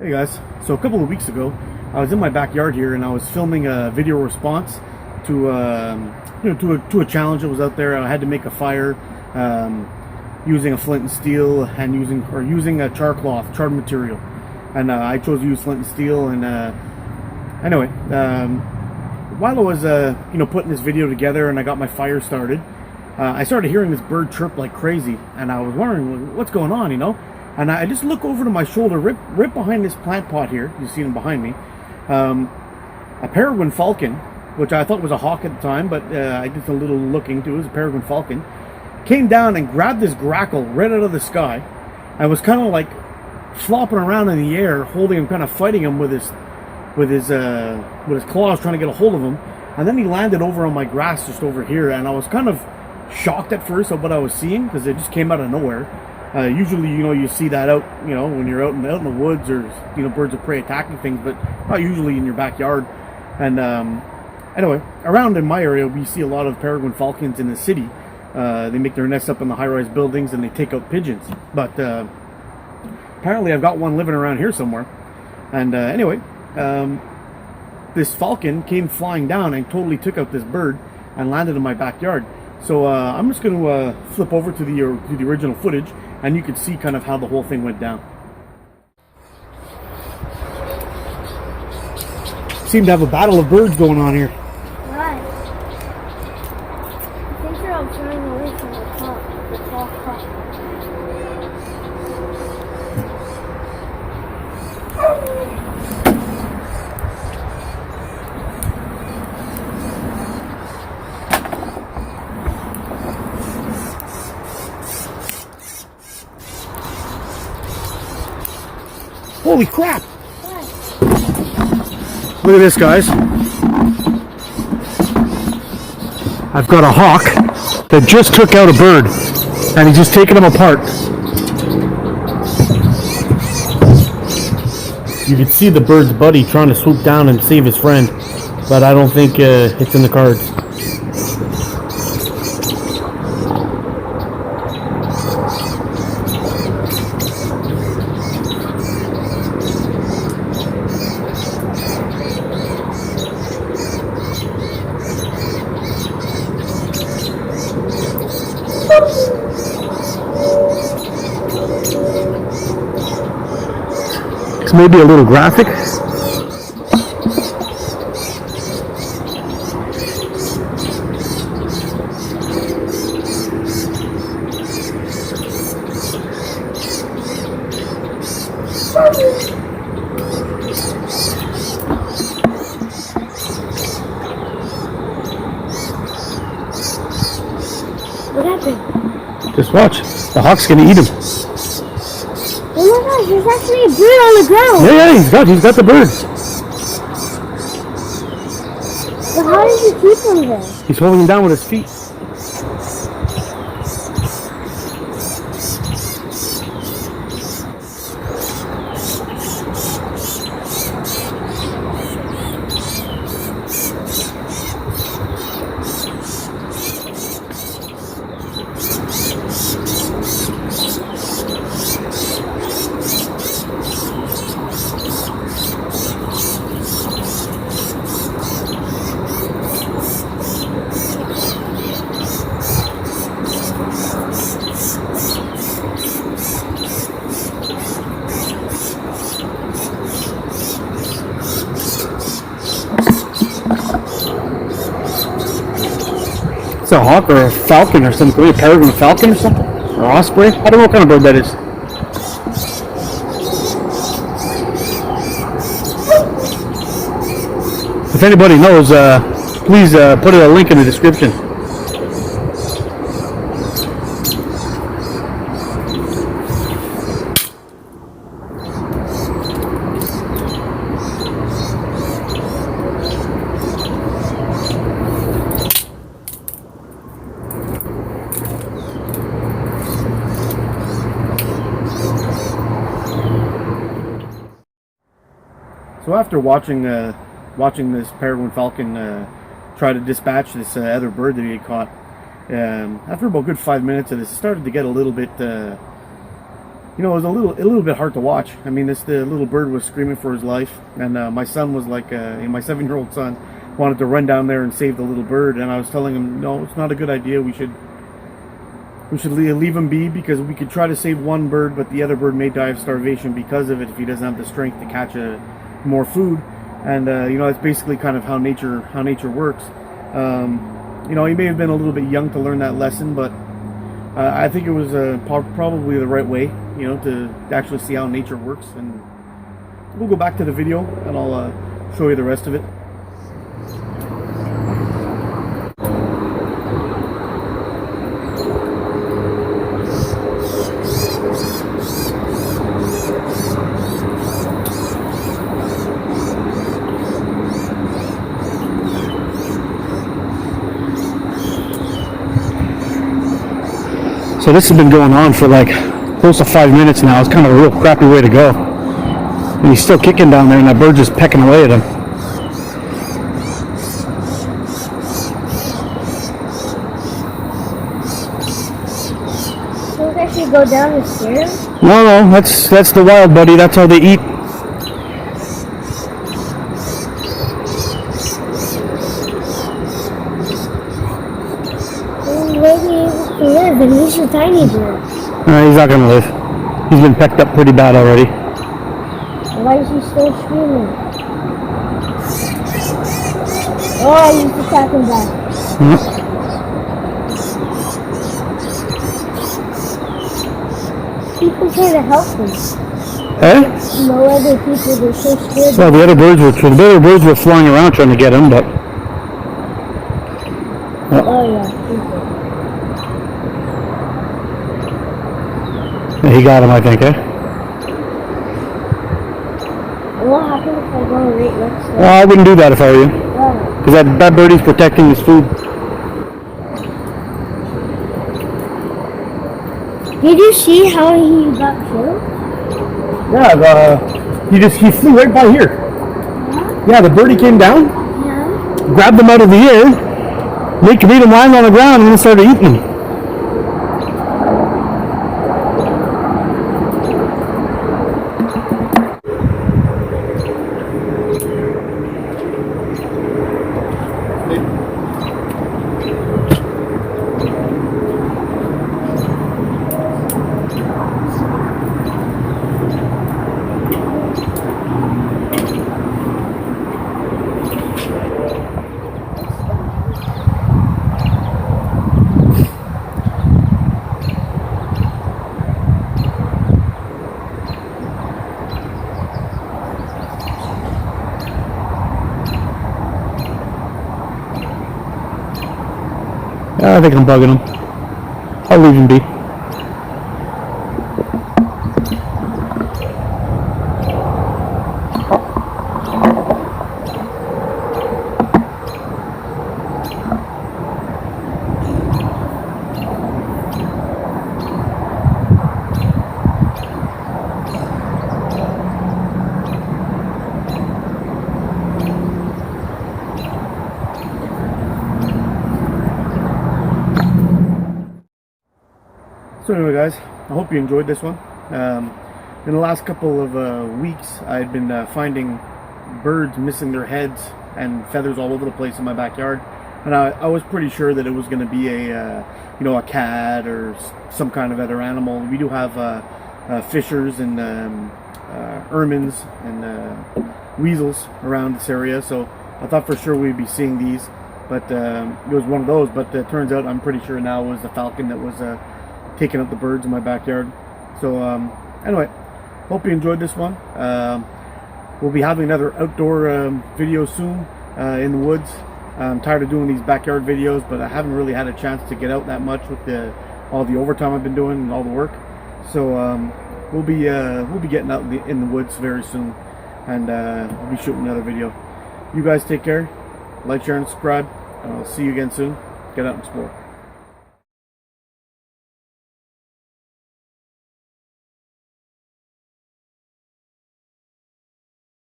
Hey guys, so a couple of weeks ago I was in my backyard here and I was filming a video response to to a challenge that was out there. I had to make a fire using a flint and steel and using a char cloth, charred material, and I chose to use flint and steel. And anyway, while I was putting this video together and I got my fire started, I started hearing this bird chirp like crazy, and I was wondering what's going on, And I just look over to my shoulder, right behind this plant pot here. You see them behind me. A peregrine falcon, which I thought was a hawk at the time, but I did a little looking into it. It was a peregrine falcon. Came down and grabbed this grackle right out of the sky, and was kind of like flopping around in the air, holding him, kind of fighting him with his claws, trying to get a hold of him. And then he landed over on my grass just over here, and I was kind of shocked at first at what I was seeing because it just came out of nowhere. Usually, you see that out, when you're out in the woods or, birds of prey attacking things, but not usually in your backyard. And anyway, around in my area, we see a lot of peregrine falcons in the city. They make their nests up in the high-rise buildings and they take out pigeons. But apparently I've got one living around here somewhere. And anyway, this falcon came flying down and totally took out this bird and landed in my backyard. So I'm just going to flip over to the original footage, and you can see kind of how the whole thing went down. Seem to have a battle of birds going on here. Right. I think they're all turning away from the tall crop. Holy crap! Look at this, guys. I've got a hawk that just took out a bird, and he's just taking them apart. You can see the bird's buddy trying to swoop down and save his friend, but I don't think it's in the cards. It's maybe a little graphic. What happened? Just watch. The hawk's gonna eat him. Oh my gosh, there's actually a bird on the ground. Yeah, he's got the bird. But how did you keep him there? He's holding him down with his feet. It's a hawk or a falcon or something. Maybe a peregrine falcon or something? Or osprey? I don't know what kind of bird that is. If anybody knows, please put a link in the description. So after watching this peregrine falcon try to dispatch this other bird that he had caught, after about a good 5 minutes of this, it started to get a little bit you know, it was a little bit hard to watch. I mean, the little bird was screaming for his life, and my son was like, my 7-year-old son wanted to run down there and save the little bird, and I was telling him, no, it's not a good idea. We should leave him be, because we could try to save one bird, but the other bird may die of starvation because of it if he doesn't have the strength to catch more food. And you know, that's basically kind of how nature works. You know, he may have been a little bit young to learn that lesson, but I think it was probably the right way, you know, to actually see how nature works. And we'll go back to the video and I'll show you the rest of it. So this has been going on for like close to 5 minutes now. It's kind of a real crappy way to go. And he's still kicking down there, and that bird just pecking away at him. Don't I should go down the stairs? No, that's the wild buddy. That's how they eat. Live, and he's a tiny bird. He's not gonna live. He's been pecked up pretty bad already. Why is he still screaming? Oh, he's attacking back. People try to help him. Eh? No other people, they're so scared. Well, the other birds were flying around trying to get him, but. Oh yeah, people. He got him, I think, eh? What happened if I go right next to him? Well, I wouldn't do that if I were you. Because that birdie's protecting his food. Did you see how he got killed? Yeah, he flew right by here. Yeah, the birdie came down, grabbed him out of the air, made him lying on the ground, and then started eating him. I think I'm bugging him. I'll leave him be. So anyway, guys, I hope you enjoyed this one. In the last couple of weeks, I'd been finding birds missing their heads and feathers all over the place in my backyard, and I was pretty sure that it was going to be a cat or some kind of other animal. We do have fishers and ermines and weasels around this area, so I thought for sure we'd be seeing these, but it was one of those. But it turns out I'm pretty sure now it was the falcon that was taking up the birds in my backyard. So anyway, hope you enjoyed this one. We'll be having another outdoor video soon in the woods. I'm tired of doing these backyard videos, but I haven't really had a chance to get out that much with all the overtime I've been doing and all the work. So we'll be getting out in the woods very soon, and we'll be shooting another video. You guys take care, like, share, and subscribe, and I'll see you again soon. Get out and explore.